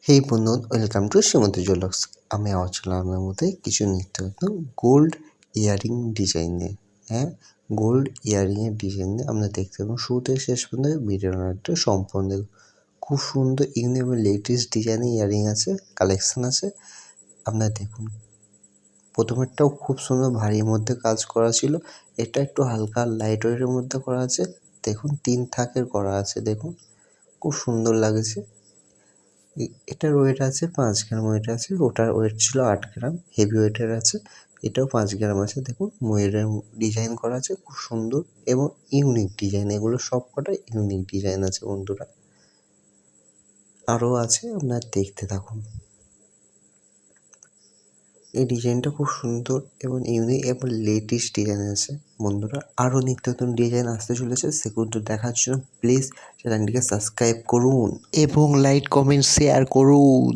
হেই বন্ধুগণ, welcome to Shrimati jewellers. আমি আবার চলে আপনার মধ্যে কিছু নিত্য নতুন গোল্ড ইয়ারিং ডিজাইন নিয়ে। হ্যাঁ, গোল্ড ইয়ারিংয়ের ডিজাইন নিয়ে আপনারা দেখতে পাবেন শুরু থেকে শেষ পর্যন্ত ভিডিওর একটা সম্পূর্ণ দেখুন। খুব সুন্দর ইউনিক এবং লেটেস্ট ডিজাইনের ইয়ারিং আছে, কালেকশন আছে। আপনারা দেখুন, প্রথমেরটাও খুব সুন্দর ভারীর মধ্যে কাজ করা ছিল, এটা একটু হালকা লাইট ওয়েটের মধ্যে করা আছে। দেখুন 3 থাকের করা আছে, দেখুন খুব সুন্দর লাগছে। এটার ওয়েট আছে 5 গ্রাম ওয়েট আছে, ওটার ওয়েট ছিল 8 গ্রাম, হেভি ওয়েটের আছে। এটাও 5 গ্রাম আছে। দেখুন ময়ূরের ডিজাইন করা আছে, খুব সুন্দর এবং ইউনিক ডিজাইন। এগুলো সব কটাই ইউনিক ডিজাইন আছে বন্ধুরা, আরও আছে, আপনারা দেখতে থাকুন। এই ডিজাইনটা খুব সুন্দর এবং ইউনিক এবং লেটেস্ট ডিজাইন আছে বন্ধুরা। আরও নিত্য নতুন ডিজাইন আসতে চলেছে, সেগুলো দেখার জন্য প্লিজ চ্যানেলটিকে সাবস্ক্রাইব করুন এবং লাইক কমেন্ট শেয়ার করুন।